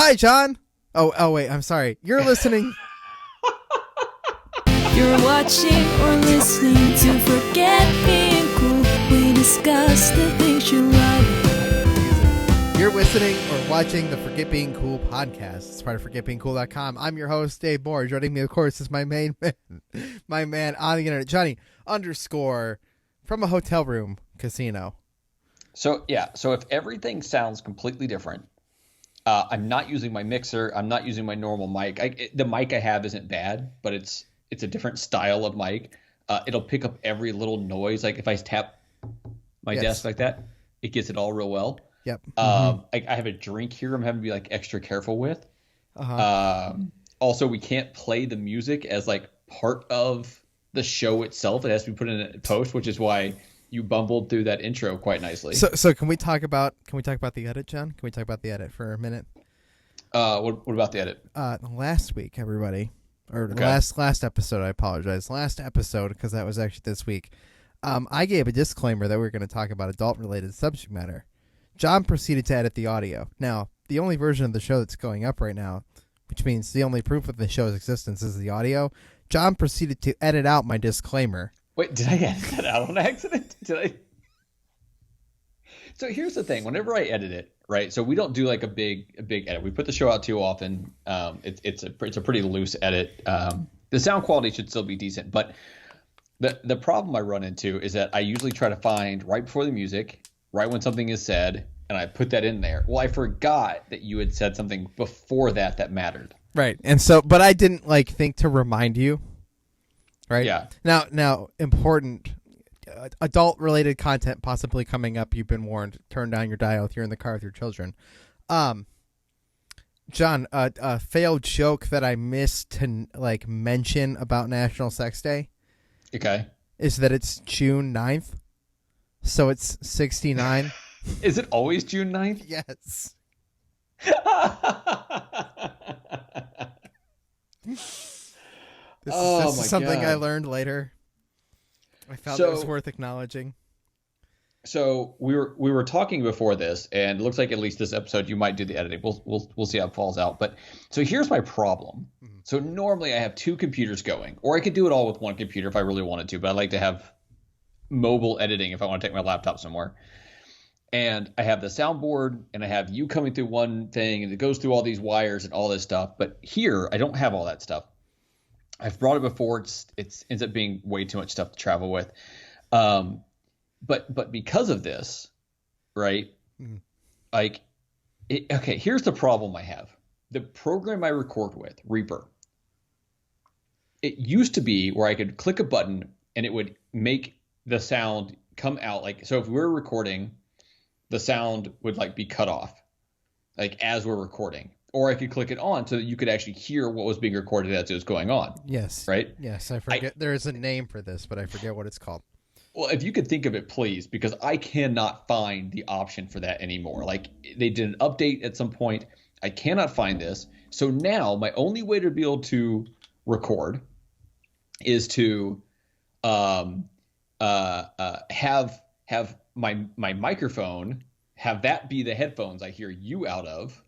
Hi, John. Oh, wait. I'm sorry. You're listening. You're watching or listening to Forget Being Cool. We discuss the things you love. You're listening or watching the Forget Being Cool podcast. It's part of ForgetBeingCool.com. I'm your host, Dave Moore. Joining me, of course, is my main man, my man on the internet, Johnny _ from a hotel room casino. So if everything sounds completely different, I'm not using my mixer. I'm not using my normal mic. The mic I have isn't bad, but it's a different style of mic. It'll pick up every little noise. Like if I tap my desk like that, it gets it all real well. Yep. I have a drink here I'm having to be like extra careful with. Also, we can't play the music as like part of the show itself. It has to be put in a post, which is why you bumbled through that intro quite nicely. So can we talk about the edit, John? Can we talk about the edit for a minute? What about the edit? Last week, everybody, or Okay. last episode. I apologize. Last episode, because that was actually this week. I gave a disclaimer that we were going to talk about adult-related subject matter. John proceeded to edit the audio. Now, the only version of the show that's going up right now, which means the only proof of the show's existence is the audio. John proceeded to edit out my disclaimer. Wait, did I edit that out on accident? Did I? So here's the thing. Whenever I edit it, right? So we don't do like a big edit. We put the show out too often. It's a pretty loose edit. The sound quality should still be decent, but the problem I run into is that I usually try to find right before the music, right when something is said, and I put that in there. Well, I forgot that you had said something before that mattered. Right. And so, but I didn't think to remind you. Right. Yeah. Now, important adult-related content possibly coming up. You've been warned. Turn down your dial if you're in the car with your children. John, a failed joke that I missed to mention about National Sex Day. Okay. Is that it's June 9th, so it's 69. Is it always June 9th? Yes. This is something God. I learned later. I felt it was worth acknowledging. So we were talking before this, and it looks like at least this episode you might do the editing. We'll see how it falls out. But so here's my problem. Mm-hmm. So normally I have two computers going, or I could do it all with one computer if I really wanted to. But I like to have mobile editing if I want to take my laptop somewhere. And I have the soundboard, and I have you coming through one thing, and it goes through all these wires and all this stuff. But here I don't have all that stuff. I've brought it before. It ends up being way too much stuff to travel with. But because of this, right? Mm-hmm. Okay, here's the problem I have. The program I record with, Reaper, it used to be where I could click a button and it would make the sound come out. So if we were recording, the sound would be cut off, as we're recording. Or I could click it on so that you could actually hear what was being recorded as it was going on. Yes. Right? Yes, I forget. There is a name for this, but I forget what it's called. Well, if you could think of it, please, because I cannot find the option for that anymore. They did an update at some point. I cannot find this. So now my only way to be able to record is to have my microphone, have that be the headphones I hear you out of.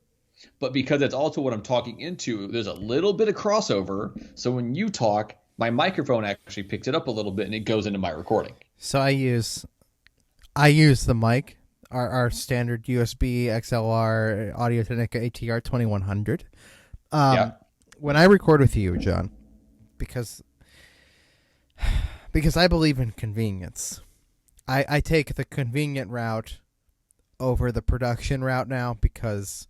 But because it's also what I'm talking into, there's a little bit of crossover. So when you talk, my microphone actually picks it up a little bit and it goes into my recording. So I use the mic, our standard USB XLR Audio-Technica ATR 2100. When I record with you, John, because I believe in convenience, I take the convenient route over the production route now, because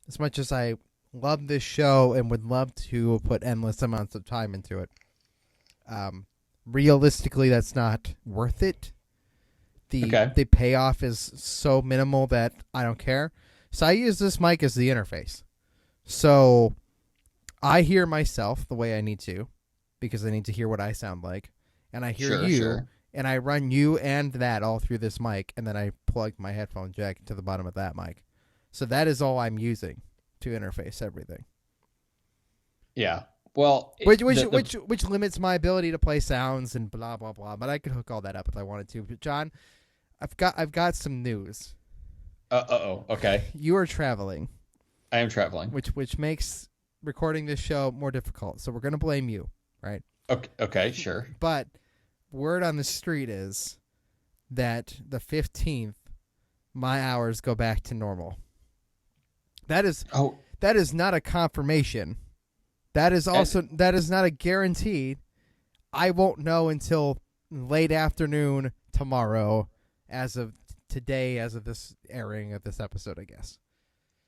as much as I love this show and would love to put endless amounts of time into it, realistically, that's not worth it. The payoff is so minimal that I don't care. So I use this mic as the interface. So I hear myself the way I need to, because I need to hear what I sound like. And I hear you, and I run you and that all through this mic, and then I plug my headphone jack into the bottom of that mic. So that is all I'm using to interface everything. Yeah. Well, which limits my ability to play sounds and blah blah blah. But I could hook all that up if I wanted to. But John, I've got some news. Okay. You are traveling I am traveling. Which makes recording this show more difficult. So we're going to blame you, right? Okay, sure. But word on the street is that the 15th, my hours go back to normal. That is not a confirmation. That is not a guarantee. I won't know until late afternoon tomorrow, as of today, as of this airing of this episode, I guess.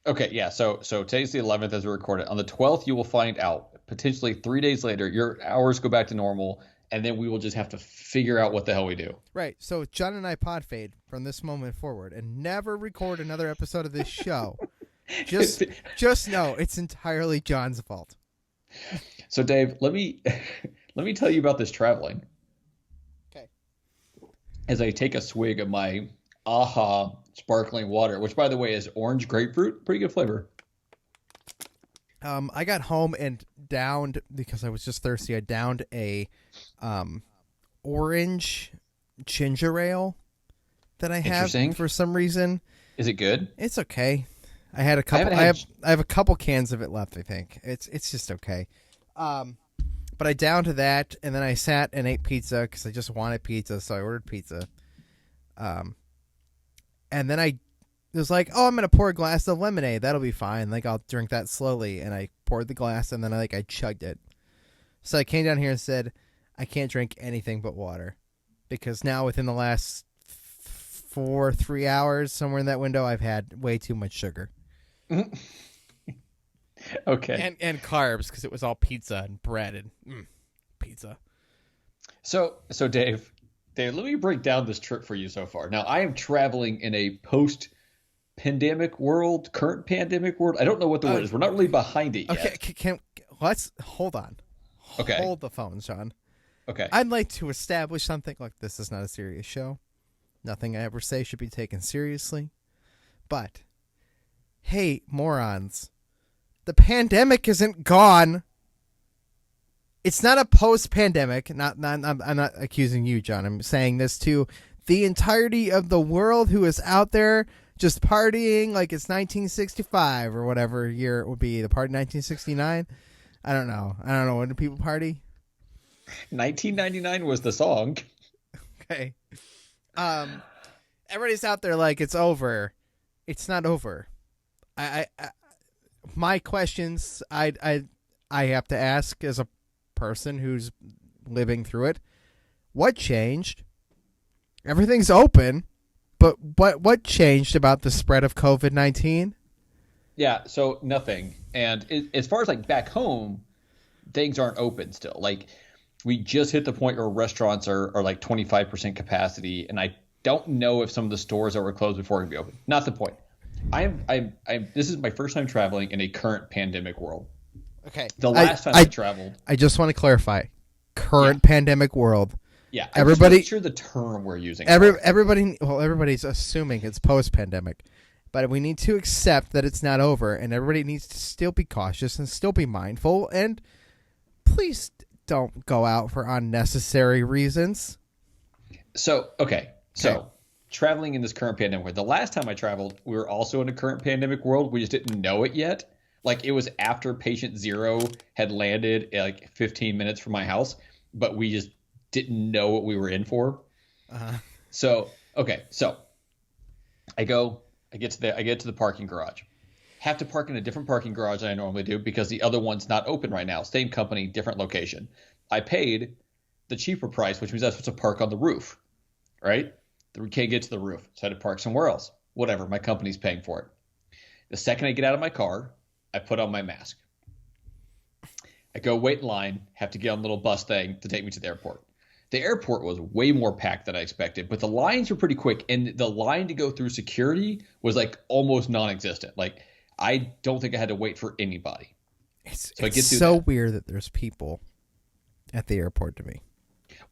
Okay, yeah. So today's the 11th as we record it. On the 12th, you will find out. Potentially 3 days later, your hours go back to normal, and then we will just have to figure out what the hell we do. Right. So John and I pod fade from this moment forward and never record another episode of this show. Just know it's entirely John's fault. So Dave, let me tell you about this traveling. Okay. As I take a swig of my AHA sparkling water, which by the way is orange grapefruit, pretty good flavor. I got home and downed, because I was just thirsty, I downed a orange ginger ale that I have for some reason. Is it good? It's okay. I had a couple. I have a couple cans of it left. I think it's just okay. But I downed to that, and then I sat and ate pizza because I just wanted pizza, so I ordered pizza. And then I was like, "Oh, I'm gonna pour a glass of lemonade. That'll be fine. Like I'll drink that slowly." And I poured the glass, and then I chugged it. So I came down here and said, "I can't drink anything but water," because now within the last 3 hours, somewhere in that window, I've had way too much sugar. Okay. And carbs, because it was all pizza and bread and pizza. So Dave, let me break down this trip for you so far. Now, I am traveling in a post-pandemic world, current pandemic world. I don't know what the word is. We're not really behind it yet. Okay, let's hold on. Okay. Hold the phone, Sean. Okay. I'd like to establish something. Like, this is not a serious show. Nothing I ever say should be taken seriously. But, hey, morons, the pandemic isn't gone. It's not a post-pandemic. I'm not accusing you, John. I'm saying this to the entirety of the world who is out there just partying like it's 1965 or whatever year it would be. The party 1969? I don't know. When do people party? 1999 was the song. Okay. Everybody's out there like it's over. It's not over. My questions I have to ask as a person who's living through it. What changed? Everything's open, but what changed about the spread of COVID-19? Yeah, so nothing. And as far as like back home, things aren't open still. Like we just hit the point where restaurants are like 25% capacity, and I don't know if some of the stores that were closed before are going to be open. Not the point. This is my first time traveling in a current pandemic world. Okay. The last time I traveled. I just want to clarify. Current pandemic world. Yeah. Everybody. I'm sure the term we're using. Everybody's assuming it's post-pandemic, but we need to accept that it's not over, and everybody needs to still be cautious and still be mindful, and please don't go out for unnecessary reasons. So, okay. So, traveling in this current pandemic world. The last time I traveled, we were also in a current pandemic world. We just didn't know it yet. Like, it was after patient 0 had landed like 15 minutes from my house, but we just didn't know what we were in for. So, okay. So, I get to the parking garage. Have to park in a different parking garage than I normally do because the other one's not open right now. Same company, different location. I paid the cheaper price, which means I was supposed to park on the roof, right? We can't get to the roof, so I had to park somewhere else. Whatever, my company's paying for it. The second I get out of my car, I put on my mask. I go wait in line, have to get on a little bus thing to take me to the airport. The airport was way more packed than I expected, but the lines were pretty quick, and the line to go through security was like almost non-existent. Like, I don't think I had to wait for anybody. It's so weird that there's people at the airport to me.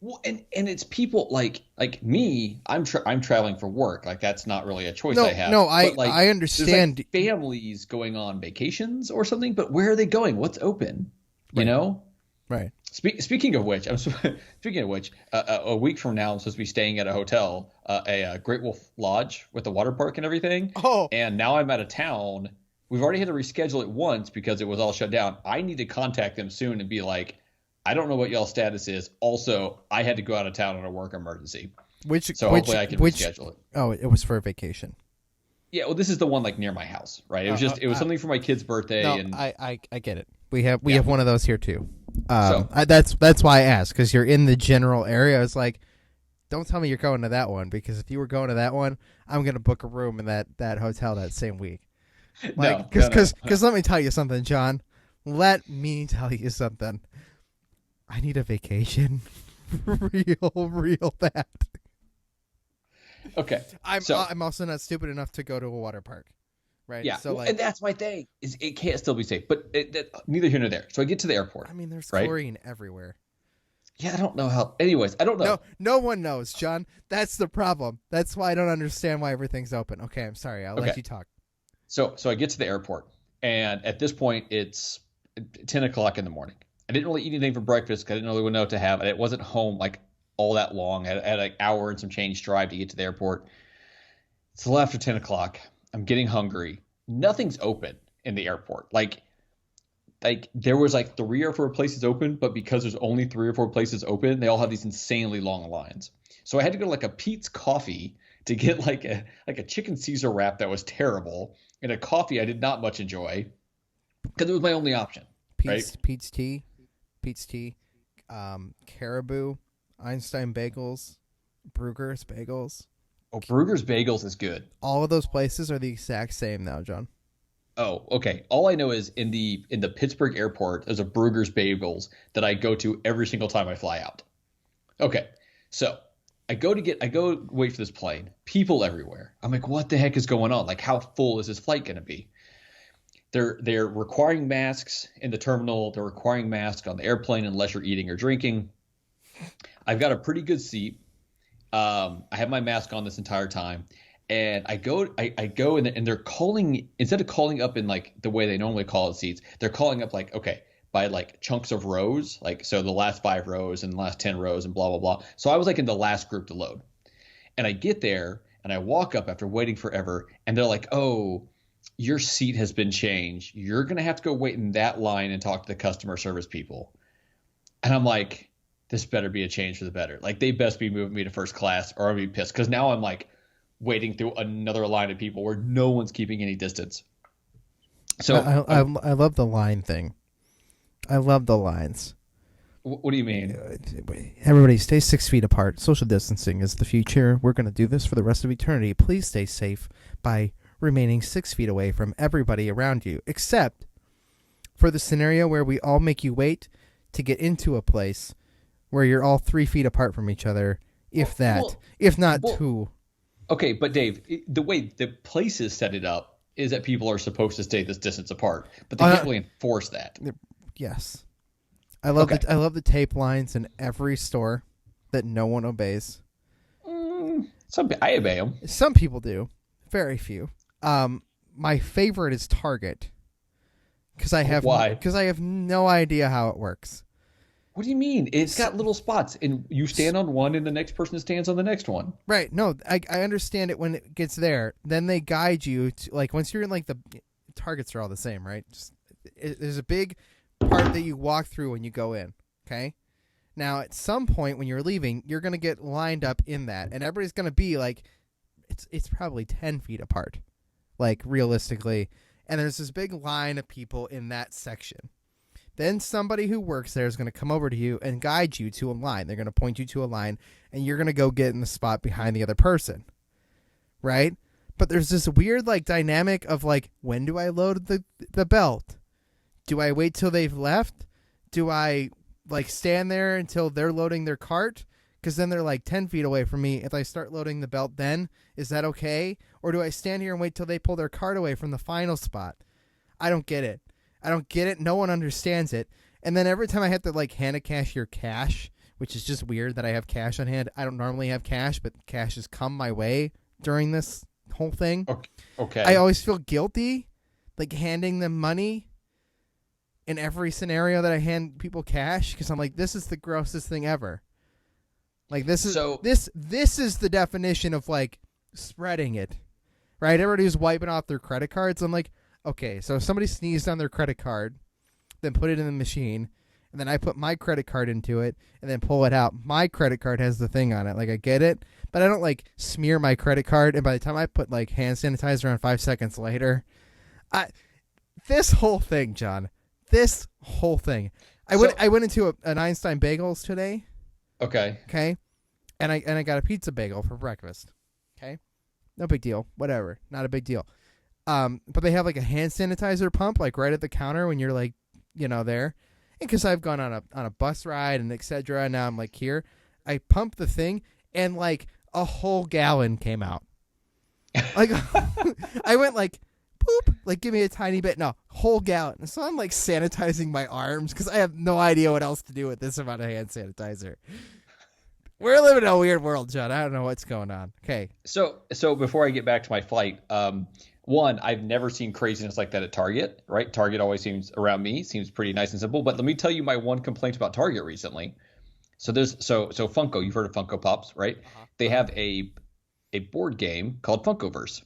Well, and it's people like me. I'm traveling for work. Like, that's not really a choice I have. No, I understand. Like families going on vacations or something, but where are they going? What's open? You know? Right. Speaking of which, a week from now I'm supposed to be staying at a hotel, a Great Wolf Lodge with the water park and everything. Oh. And now I'm out of town we've already had to reschedule it once because it was all shut down. I need to contact them soon and be like, I don't know what y'all's status is. Also, I had to go out of town on a work emergency. Hopefully I can reschedule it. Oh, it was for a vacation. Yeah, well, this is the one like near my house, right? It was something for my kid's birthday. No, and I get it. We have one of those here too. That's why I asked, because you're in the general area. It's like, don't tell me you're going to that one, because if you were going to that one, I'm gonna book a room in that hotel that same week. Like, because let me tell you something, John. Let me tell you something. I need a vacation, real bad. Okay. I'm also not stupid enough to go to a water park, right? Yeah. So and that's my thing. Is it can't still be safe, but neither here nor there. So I get to the airport. I mean, there's chlorine everywhere. Yeah, I don't know how. Anyways, I don't know. No one knows, John. That's the problem. That's why I don't understand why everything's open. Okay, I'm sorry. I'll let you talk. So I get to the airport, and at this point, it's 10 o'clock in the morning. I didn't really eat anything for breakfast because I didn't really know what to have. And it wasn't home like all that long. I had an hour and some change drive to get to the airport. It's a little after 10 o'clock. I'm getting hungry. Nothing's open in the airport. Like there was like 3 or 4 places open, but because there's only 3 or 4 places open, they all have these insanely long lines. So I had to go to like a Pete's Coffee to get like a chicken Caesar wrap that was terrible, and a coffee I did not much enjoy because it was my only option. Pete's Tea, Caribou, Einstein Bagels, Brugger's Bagels. Oh, Brugger's Bagels is good. All of those places are the exact same now, John. Oh, okay. All I know is in the Pittsburgh airport, there's a Brugger's Bagels that I go to every single time I fly out. Okay, so I go wait for this plane. People everywhere. I'm like, what the heck is going on? Like, how full is this flight going to be? They're requiring masks in the terminal. They're requiring masks on the airplane unless you're eating or drinking. I've got a pretty good seat. I have my mask on this entire time, and I go and they're calling, instead of calling up in like the way they normally call it seats, they're calling up like, okay, by like chunks of rows, like so the last 5 rows and the last 10 rows and blah blah blah. So I was like in the last group to load, and I get there and I walk up after waiting forever, and they're like, oh, your seat has been changed. You're going to have to go wait in that line and talk to the customer service people. And I'm like, this better be a change for the better. Like, they best be moving me to first class or I'll be pissed. Because now I'm like waiting through another line of people where no one's keeping any distance. So I love the line thing. I love the lines. What do you mean? Everybody stay 6 feet apart. Social distancing is the future. We're going to do this for the rest of eternity. Please stay safe by remaining 6 feet away from everybody around you, except for the scenario where we all make you wait to get into a place where you're all 3 feet apart from each other, if not 2. Okay, but Dave, the way the places set it up is that people are supposed to stay this distance apart, but they can't really enforce that. Yes. I love the tape lines in every store that no one obeys. I obey them. Some people do. Very few. My favorite is Target. Why? Because I have no idea how it works. What do you mean? It's got little spots, and you stand on one, and the next person stands on the next one. Right. No, I understand it when it gets there. Then they guide you to, like, once you're in, like, the Targets are all the same, right? There's a big part that you walk through when you go in, okay? Now, at some point when you're leaving, you're going to get lined up in that, and everybody's going to be, like, it's probably 10 feet apart, like, realistically. And there's this big line of people in that section. Then somebody who works there is going to come over to you and guide you to a line. They're going to point you to a line, and you're going to go get in the spot behind the other person, right? But there's this weird, like, dynamic of, like, when do I load the belt? Do I wait till they've left? Do I, like, stand there until they're loading their cart? Because then they're, like, 10 feet away from me. If I start loading the belt then, is that okay? Or do I stand here and wait till they pull their cart away from the final spot? I don't get it. No one understands it. And then every time I have to, like, hand a cashier cash, which is just weird that I have cash on hand. I don't normally have cash, but cash has come my way during this whole thing. Okay. I always feel guilty, like, handing them money in every scenario that I hand people cash, because I'm like, this is the grossest thing ever. Like, this is this is the definition of, like, spreading it, right? Everybody's wiping off their credit cards. I'm like, okay, so if somebody sneezed on their credit card, then put it in the machine, and then I put my credit card into it, and then pull it out. My credit card has the thing on it. Like, I get it, but I don't, like, smear my credit card, and by the time I put, like, hand sanitizer on 5 seconds later, this whole thing, John, this whole thing. I went into an Einstein Bagels today. Okay. Okay. And I got a pizza bagel for breakfast. Okay. No big deal. Whatever. Not a big deal. But they have like a hand sanitizer pump like right at the counter when you're like, there. And because I've gone on a bus ride and etc. And now I'm like here. I pumped the thing and like a whole gallon came out. Like I went like boop, like give me a tiny bit. No, whole gallon. So I'm like sanitizing my arms because I have no idea what else to do with this amount of hand sanitizer. We're living in a weird world, John. I don't know what's going on. Okay. So before I get back to my flight, one, I've never seen craziness like that at Target, right? Target always seems pretty nice and simple. But let me tell you my one complaint about Target recently. So Funko, you've heard of Funko Pops, right? Uh-huh. They have a board game called Funkoverse.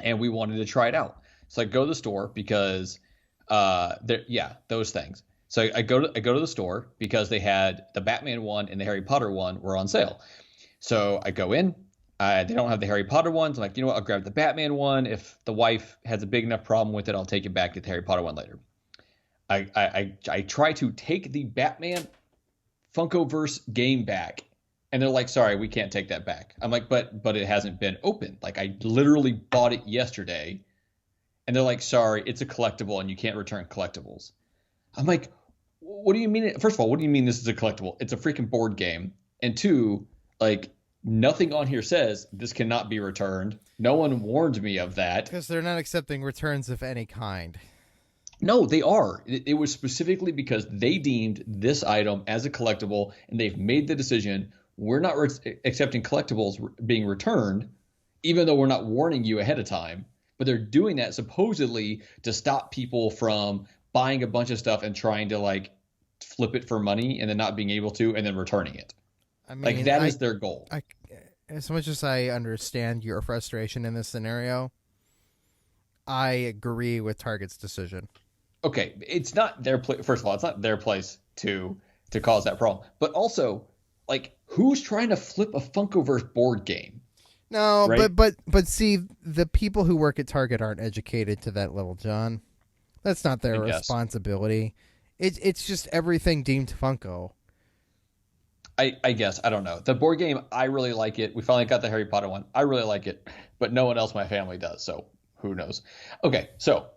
And we wanted to try it out. So I go to the store because those things. So I go to the store because they had the Batman one and the Harry Potter one were on sale. So I go in. They don't have the Harry Potter ones. I'm like, you know what? I'll grab the Batman one. If the wife has a big enough problem with it, I'll take it back, get the Harry Potter one later. I try to take the Batman Funkoverse game back. And they're like, sorry, we can't take that back. I'm like, but it hasn't been opened. Like, I literally bought it yesterday. And they're like, sorry, it's a collectible and you can't return collectibles. I'm like, what do you mean? First of all, what do you mean this is a collectible? It's a freaking board game. And two, like, nothing on here says this cannot be returned. No one warned me of that. Because they're not accepting returns of any kind. No, they are. It was specifically because they deemed this item as a collectible and they've made the decision we're not accepting collectibles being returned, even though we're not warning you ahead of time. But they're doing that supposedly to stop people from buying a bunch of stuff and trying to like flip it for money and then not being able to and then returning it. I mean, like that is their goal. As much as I understand your frustration in this scenario, I agree with Target's decision. Okay, it's not their place. First of all, it's not their place to cause that problem. But also, like, who's trying to flip a Funkoverse board game? No, right? but see, the people who work at Target aren't educated to that level, John. That's not their responsibility. It's just everything deemed Funko. I guess. I don't know. The board game, I really like it. We finally got the Harry Potter one. I really like it, but no one else in my family does, so who knows? Okay, so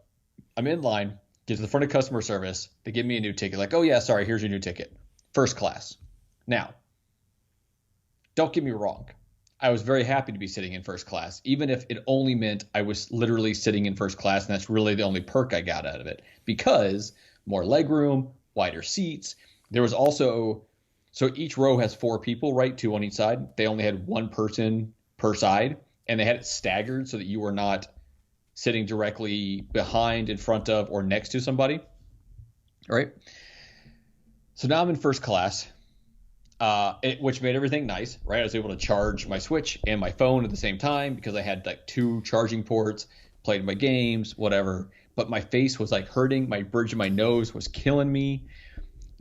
I'm in line, get to the front of customer service. They give me a new ticket. Like, oh, yeah, sorry, here's your new ticket. First class. Now, don't get me wrong. I was very happy to be sitting in first class, even if it only meant I was literally sitting in first class, and that's really the only perk I got out of it, because more legroom, wider seats. There was also, so each row has 4 people, right? 2 on each side. They only had 1 person per side, and they had it staggered so that you were not sitting directly behind, in front of, or next to somebody. All right. So now I'm in first class. Which made everything nice, right? I was able to charge my Switch and my phone at the same time because I had like 2 charging ports, played my games, whatever. But my face was like hurting. My bridge of my nose was killing me.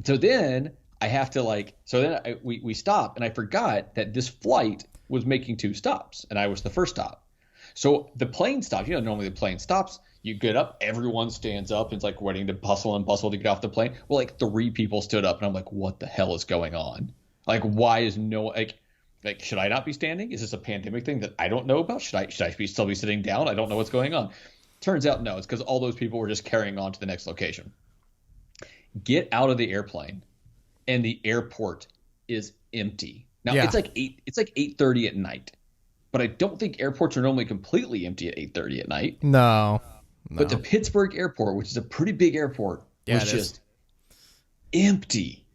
So then I have to we stop, and I forgot that this flight was making 2 stops, and I was the first stop. So the plane stops. Normally the plane stops. You get up, everyone stands up, and it's like waiting to bustle and bustle to get off the plane. Well, like 3 people stood up, and I'm like, what the hell is going on? Like, why is like, should I not be standing? Is this a pandemic thing that I don't know about? Should I still be sitting down? I don't know what's going on. Turns out, no, it's because all those people were just carrying on to the next location. Get out of the airplane, and the airport is empty. Now, It's like 8:30 at night, but I don't think airports are normally completely empty at 8:30 at night. No. But the Pittsburgh airport, which is a pretty big airport, was just empty.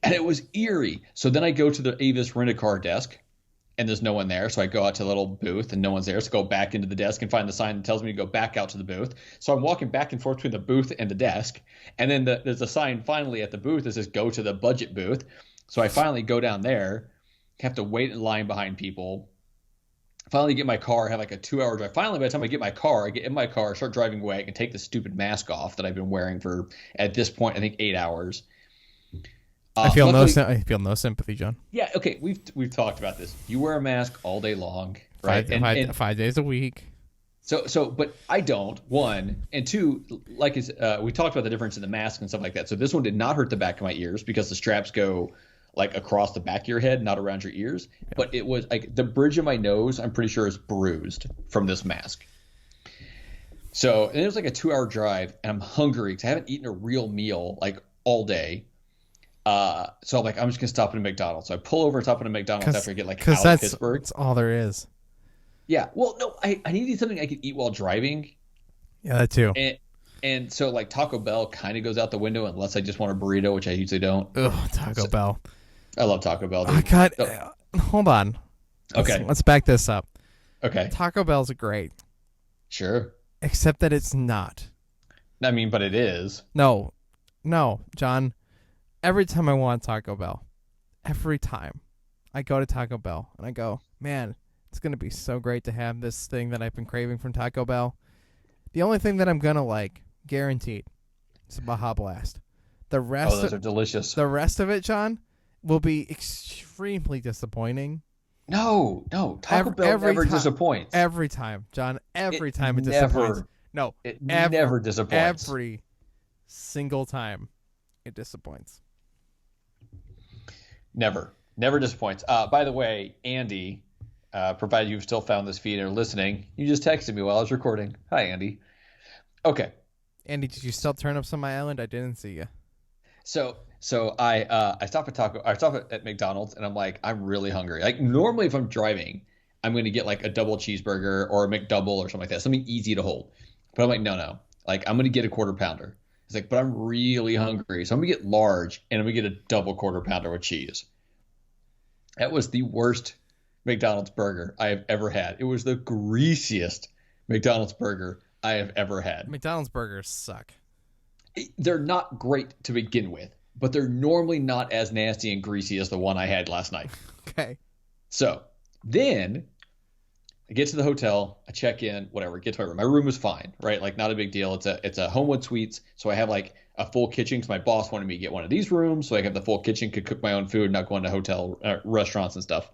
And it was eerie. So then I go to the Avis rent-a-car desk, and there's no one there. So I go out to the little booth, and no one's there. So go back into the desk and find the sign that tells me to go back out to the booth. So I'm walking back and forth between the booth and the desk. And then there's a sign finally at the booth that says go to the budget booth. So I finally go down there, have to wait in line behind people finally get my car, have like a 2-hour drive. Finally, by the time I get my car, I get in my car, start driving away. I can take the stupid mask off that I've been wearing for, at this point, I think 8 hours. I feel no sympathy, John. Yeah, okay, we've talked about this. You wear a mask all day long, right? 5 days a week. So, but I don't. One and two, like we talked about the difference in the mask and stuff like that. So this one did not hurt the back of my ears because the straps go like across the back of your head, not around your ears. Yeah. But it was like the bridge of my nose, I'm pretty sure is bruised from this mask. So, and it was like a 2-hour drive, and I'm hungry because I haven't eaten a real meal like all day. So I'm like, I'm just gonna stop at a McDonald's. So I pull over and stop at a McDonald's after I get like out of Pittsburgh. That's all there is. Yeah. Well, no, I needed something I could eat while driving. Yeah, that too. And so like Taco Bell kind of goes out the window unless I just want a burrito, which I usually don't. Ugh, Taco Bell. I love Taco Bell. Dude. Hold on. Okay. Let's back this up. Okay. Taco Bell's great. Sure. Except that it's not. I mean, but it is. No, John. Every time I want Taco Bell, every time I go to Taco Bell and I go, man, it's going to be so great to have this thing that I've been craving from Taco Bell. The only thing that I'm going to like, guaranteed, is a Baja Blast. Those are delicious. The rest of it, John, will be extremely disappointing. No. Taco Bell never disappoints. Every time, John. Every time it disappoints. No. It never disappoints. Every single time it disappoints. Never disappoints. By the way, Andy, provided you've still found this feed and are listening, you just texted me while I was recording. Hi, Andy. Okay. Andy, did you still turn up on my island? I didn't see you. So I stop at McDonald's and I'm like, I'm really hungry. Like normally if I'm driving, I'm going to get like a double cheeseburger or a McDouble or something like that, something easy to hold. But I'm like, no. Like I'm going to get a quarter pounder. It's like, but I'm really hungry, so I'm gonna get large and I'm gonna get a double quarter pounder with cheese. That was the worst McDonald's burger I have ever had. It was the greasiest McDonald's burger I have ever had. McDonald's burgers suck. They're not great to begin with, but they're normally not as nasty and greasy as the one I had last night. Okay. So then I get to the hotel, I check in, whatever, get to my room. My room was fine, right? Like not a big deal. It's a Homewood Suites, so I have like a full kitchen because my boss wanted me to get one of these rooms, so I have the full kitchen, could cook my own food, not go into hotel restaurants and stuff.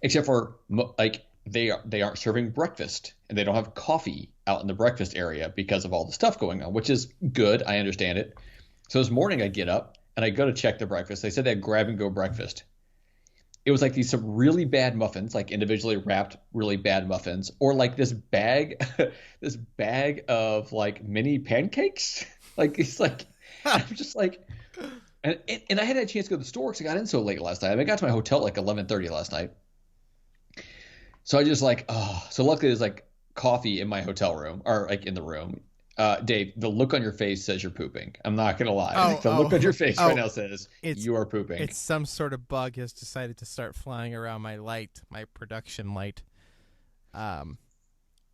Except for like they aren't serving breakfast and they don't have coffee out in the breakfast area because of all the stuff going on, which is good. I understand it. So this morning I get up and I go to check the breakfast. They said they had grab and go breakfast. It was like some really bad muffins, like individually wrapped really bad muffins, or like this bag of like mini pancakes. Like it's like I'm just like, and I hadn't had a chance to go to the store because I got in so late last night. I got to my hotel at like 11:30 last night. So I just like, so luckily there's like coffee in my hotel room or like in the room. Dave, the look on your face says you're pooping. I'm not going to lie. The look on your face right now says you are pooping. It's some sort of bug has decided to start flying around my production light. And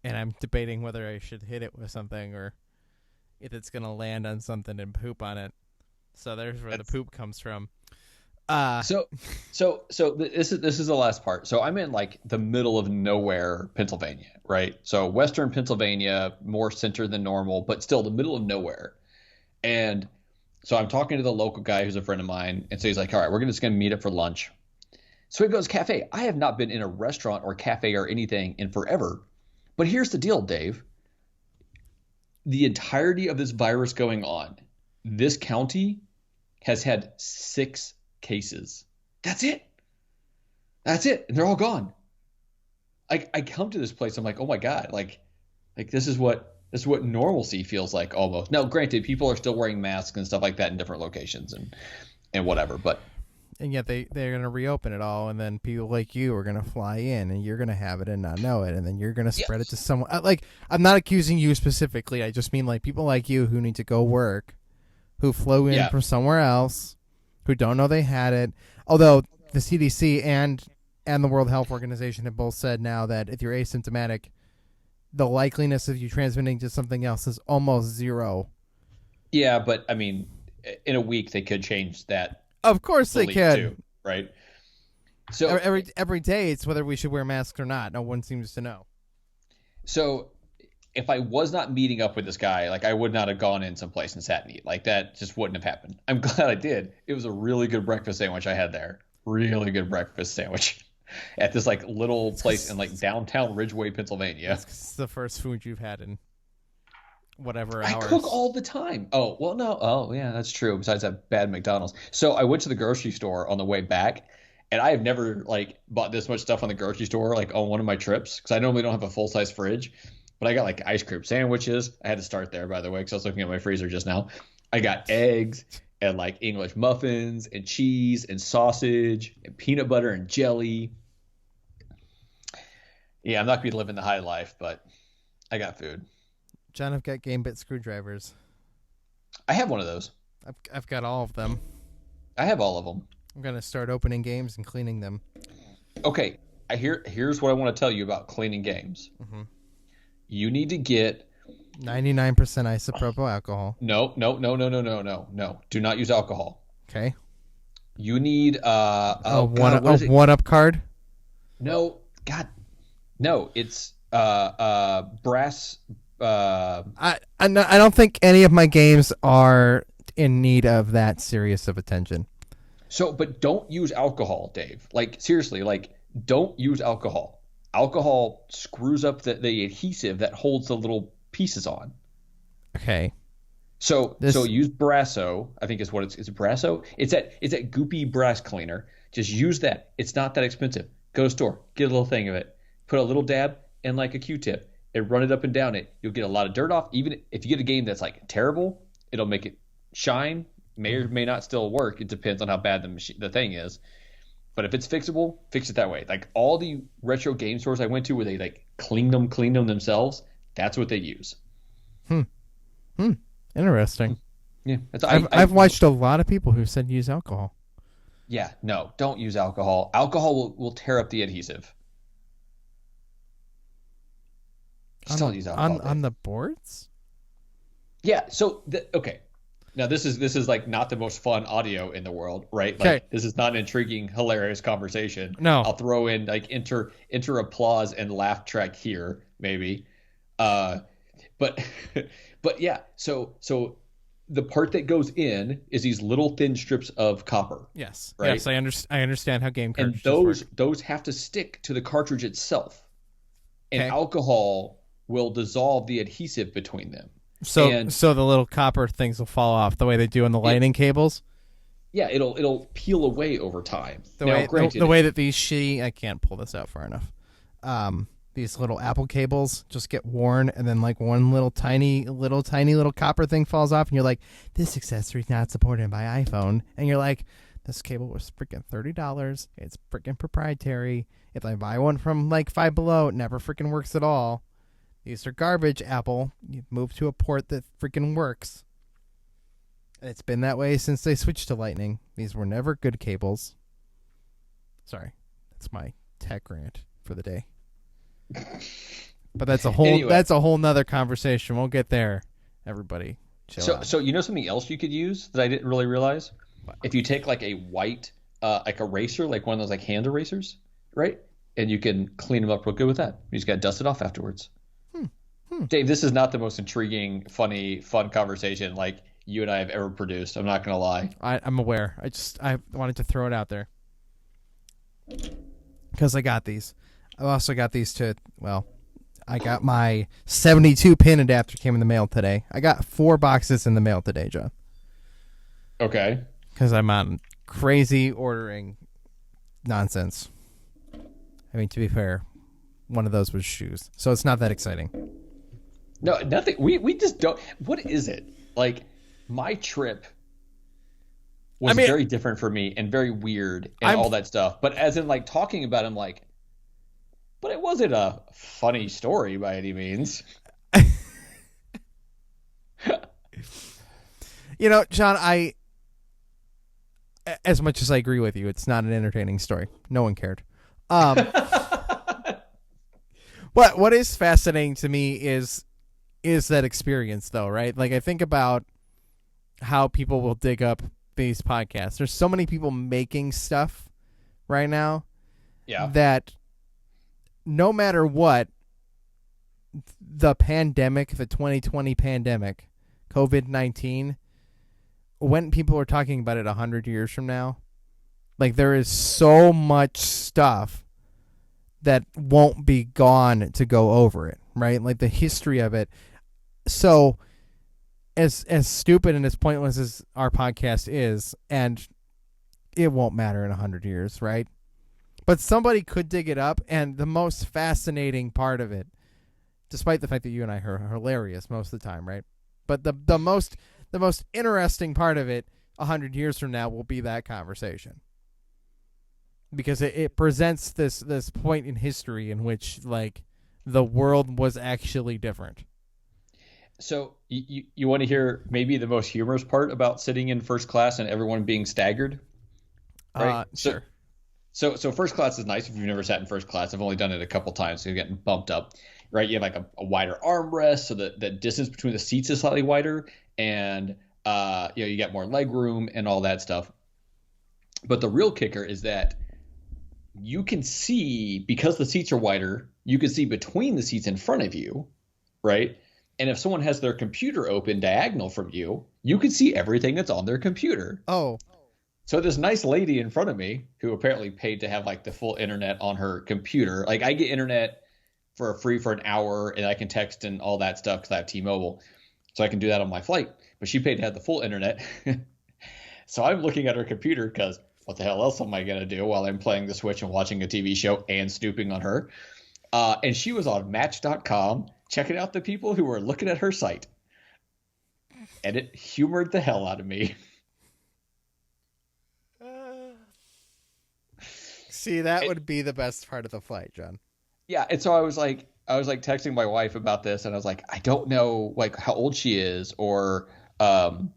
I'm debating whether I should hit it with something or if it's going to land on something and poop on it. So there's where the poop comes from. So this is the last part. So I'm in like the middle of nowhere, Pennsylvania, right? So Western Pennsylvania, more center than normal, but still the middle of nowhere. And so I'm talking to the local guy who's a friend of mine. And so he's like, all right, we're just going to meet up for lunch. So he goes, cafe. I have not been in a restaurant or cafe or anything in forever. But here's the deal, Dave. The entirety of this virus going on, this county has had 6 cases. That's it. And they're all gone. I come to this place, I'm like, oh my God, like this is what normalcy feels like almost. Now, granted, people are still wearing masks and stuff like that in different locations and whatever, but and yet they're going to reopen it all, and then people like you are going to fly in, and you're going to have it and not know it, and then you're going to spread it to someone. Like, I'm not accusing you specifically. I just mean like people like you who need to go work, who flew in from somewhere else, who don't know they had it. Although the CDC and the World Health Organization have both said now that if you're asymptomatic, the likeliness of you transmitting to something else is almost zero. Yeah, but I mean, in a week they could change that. Of course they could. Too, right? So every day, it's whether we should wear masks or not. No one seems to know. So if I was not meeting up with this guy, like I would not have gone in someplace and sat and eat. Like that just wouldn't have happened. I'm glad I did. It was a really good breakfast sandwich I had there. Really good breakfast sandwich at this like little place in like downtown Ridgeway, Pennsylvania. It's the first food you've had in whatever hours. I cook all the time. Oh, well, no. Oh, yeah, that's true. Besides that bad McDonald's. So I went to the grocery store on the way back, and I have never like bought this much stuff on the grocery store like on one of my trips because I normally don't have a full-size fridge. But I got like ice cream sandwiches. I had to start there, by the way, because I was looking at my freezer just now. I got eggs and like English muffins and cheese and sausage and peanut butter and jelly. Yeah, I'm not going to be living the high life, but I got food. John, I've got game bit screwdrivers. I have one of those. I've got all of them. I have all of them. I'm going to start opening games and cleaning them. Okay, here's what I want to tell you about cleaning games. Mm-hmm. You need to get 99% isopropyl alcohol. No. Do not use alcohol. Okay. You need a one-up card? No, God. No, it's brass. I don't think any of my games are in need of that serious of attention. So, but don't use alcohol, Dave. Like seriously, like don't use alcohol. Alcohol screws up the adhesive that holds the little pieces on. Okay. So use Brasso. I think is what it's Brasso. It's that goopy brass cleaner. Just use that. It's not that expensive. Go to the store, get a little thing of it, put a little dab and like a Q-tip, and run it up and down it. You'll get a lot of dirt off. Even if you get a game that's like terrible, it'll make it shine. May or may not still work. It depends on how bad the thing is. But if it's fixable, fix it that way. Like all the retro game stores I went to where they like clean them themselves, that's what they use. Interesting. Yeah. I've watched a lot of people who said use alcohol. Yeah, no, don't use alcohol. Alcohol will tear up the adhesive. Just don't use alcohol. On the boards? Yeah, so okay. Now this is like not the most fun audio in the world, right? Like okay. This is not an intriguing, hilarious conversation. No. I'll throw in like enter applause and laugh track here, maybe. But yeah, so the part that goes in is these little thin strips of copper. Yes. Right? Yes, I understand how game cartridges work. And those work. have to stick to the cartridge itself. And okay. Alcohol will dissolve the adhesive between them. So the little copper things will fall off the way they do in the lightning cables? Yeah, it'll peel away over time. The way that these shitty, I can't pull this out far enough. These little Apple cables just get worn, and then like one little tiny copper thing falls off, and you're like, this accessory's not supported by iPhone. And you're like, this cable was freaking $30. It's freaking proprietary. If I buy one from like Five Below, it never freaking works at all. These are garbage, Apple. You move to a port that freaking works. And it's been that way since they switched to Lightning. These were never good cables. Sorry. That's my tech rant for the day. But that's a whole nother conversation. We'll get there, everybody. So you know something else you could use that I didn't really realize? What? If you take like a white like eraser, like one of those like hand erasers, right? And you can clean them up real good with that. You just got to dust it off afterwards. Dave, this is not the most intriguing, funny, fun conversation like you and I have ever produced. I'm not going to lie. I'm aware. I wanted to throw it out there. Because I got these. I also got these I got my 72 pin adapter came in the mail today. I got 4 boxes in the mail today, John. Okay. Because I'm on crazy ordering nonsense. I mean, to be fair, one of those was shoes. So it's not that exciting. No, nothing. We just don't. What is it? Like, my trip was very different for me and very weird and all that stuff. But as in, like, talking about it, I'm like, but it wasn't a funny story by any means. You know, John, as much as I agree with you, it's not an entertaining story. No one cared. What is fascinating to me is that experience, though, right? Like, I think about how people will dig up these podcasts. There's so many people making stuff right now that no matter what, the pandemic, the 2020 pandemic, COVID-19, when people are talking about it 100 years from now, like there is so much stuff that won't be gone to go over it, right? Like the history of it. So as stupid and as pointless as our podcast is, and it won't matter in 100 years, right? But somebody could dig it up, and the most fascinating part of it, despite the fact that you and I are hilarious most of the time, right? But the most interesting part of it 100 years from now will be that conversation. Because it presents this point in history in which, like, the world was actually different. So you want to hear maybe the most humorous part about sitting in first class and everyone being staggered? Right? Sure. So first class is nice if you've never sat in first class. I've only done it a couple times, so you're getting bumped up, right? You have like a wider armrest, so the distance between the seats is slightly wider, and you get more leg room and all that stuff. But the real kicker is that you can see, because the seats are wider, you can see between the seats in front of you, right? And if someone has their computer open diagonal from you, you can see everything that's on their computer. Oh. So this nice lady in front of me, who apparently paid to have like the full internet on her computer, like I get internet for free for an hour, and I can text and all that stuff because I have T-Mobile, so I can do that on my flight. But she paid to have the full internet. So I'm looking at her computer because what the hell else am I going to do while I'm playing the Switch and watching a TV show and snooping on her? And she was on Match.com checking out the people who were looking at her site. And it humored the hell out of me. See, that would be the best part of the flight, John. Yeah, and so I was like texting my wife about this, and I was like, I don't know like how old she is, or I'm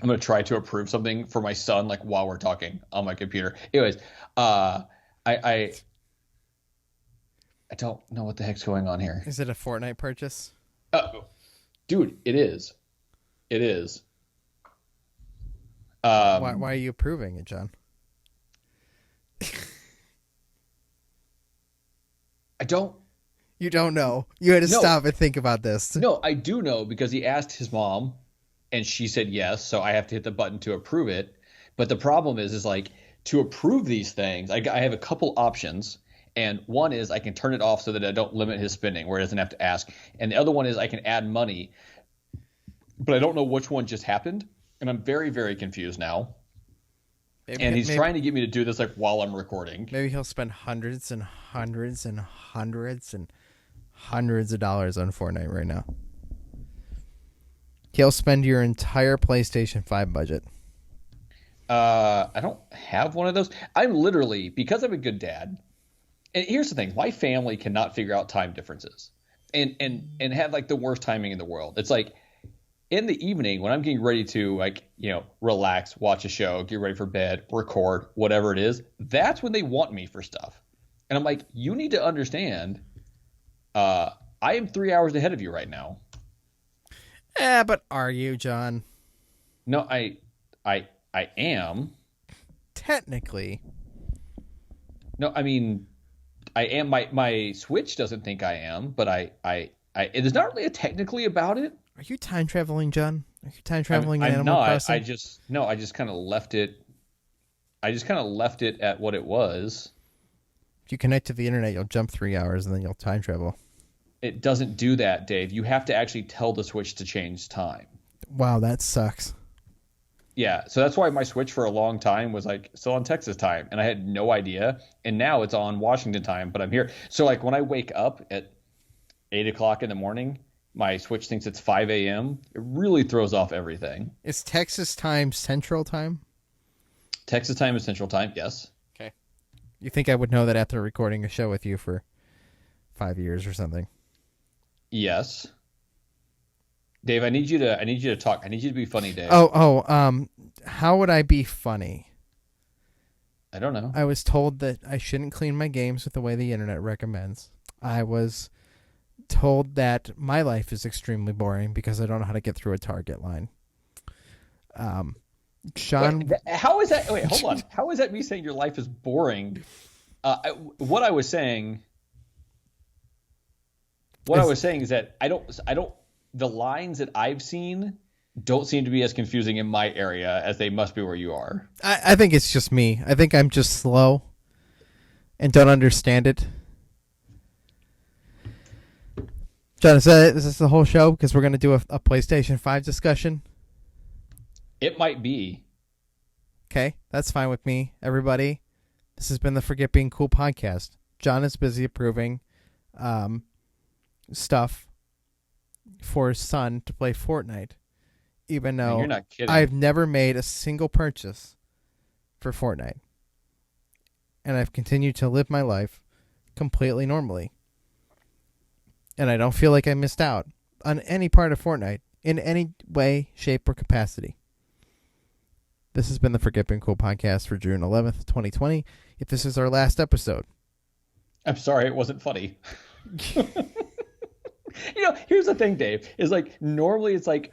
gonna try to approve something for my son like while we're talking on my computer. Anyways, I don't know what the heck's going on here. Is it a Fortnite purchase? Dude, it is. It is. Why are you approving it, John? I don't. You don't know. You had to stop and think about this. No, I do know because he asked his mom, and she said yes. So I have to hit the button to approve it. But the problem is like to approve these things, I have a couple options. And one is I can turn it off so that I don't limit his spending, where he doesn't have to ask. And the other one is I can add money, but I don't know which one just happened. And I'm very, very confused now. And he's trying to get me to do this like while I'm recording. Maybe he'll spend hundreds and hundreds and hundreds and hundreds of dollars on Fortnite right now. He'll spend your entire PlayStation 5 budget. I don't have one of those. I'm literally, because I'm a good dad. And here's the thing: my family cannot figure out time differences, and have like the worst timing in the world. It's like in the evening when I'm getting ready to relax, watch a show, get ready for bed, record, whatever it is. That's when they want me for stuff, and I'm like, you need to understand. I am 3 hours ahead of you right now. But are you, John? No, I am. Technically. No, I mean, I am. My Switch doesn't think I am, but there's not really a technically about it. Are you time traveling, John? Are you time traveling in I'm Animal not. Crossing? I just kind of left it. I just kind of left it at what it was. If you connect to the internet, you'll jump 3 hours and then you'll time travel. It doesn't do that, Dave. You have to actually tell the Switch to change time. Wow, that sucks. Yeah, so that's why my Switch for a long time was like still on Texas time, and I had no idea. And now it's on Washington time, but I'm here. So like when I wake up at 8 o'clock in the morning, my Switch thinks it's 5 a.m. It really throws off everything. Is Texas time Central time? Texas time is Central time, yes. Okay. You think I would know that after recording a show with you for 5 years or something? Yes. Dave, I need you to talk. I need you to be funny, Dave. How would I be funny? I don't know. I was told that I shouldn't clean my games with the way the internet recommends. I was told that my life is extremely boring because I don't know how to get through a Target line. Sean, how is that? Wait, hold on. How is that me saying your life is boring? What I was saying is that I don't. The lines that I've seen don't seem to be as confusing in my area as they must be where you are. I think it's just me. I think I'm just slow and don't understand it. John, is this the whole show? Because we're going to do a PlayStation 5 discussion. It might be. Okay, that's fine with me. Everybody, this has been the Forget Being Cool podcast. John is busy approving stuff for his son to play Fortnite, even though you're not kidding. I've never made a single purchase for Fortnite. And I've continued to live my life completely normally. And I don't feel like I missed out on any part of Fortnite in any way, shape, or capacity. This has been the Forget Being Cool podcast for June 11th, 2020. If this is our last episode. I'm sorry, it wasn't funny. Here's the thing, Dave, is like normally it's like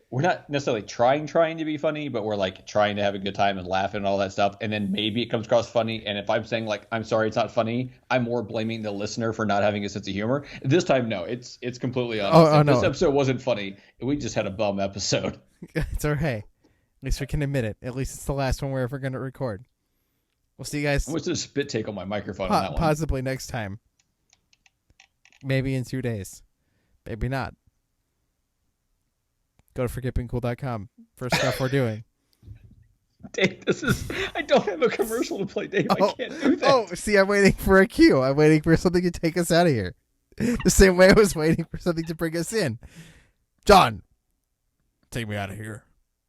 we're not necessarily trying to be funny, but we're like trying to have a good time and laugh and all that stuff. And then maybe it comes across funny. And if I'm saying like, I'm sorry, it's not funny, I'm more blaming the listener for not having a sense of humor. This time, no, it's completely honest. Oh, no. This episode wasn't funny. We just had a bum episode. It's okay. At least we can admit it. At least it's the last one we're ever going to record. We'll see you guys. I wish there's a spit take on my microphone on that one. Possibly next time. Maybe in 2 days. Maybe not. Go to forgetbeingcool.com for stuff we're doing. Dave, I don't have a commercial to play, Dave. I can't do that. Oh, see, I'm waiting for a cue. I'm waiting for something to take us out of here. The same way I was waiting for something to bring us in. John, take me out of here.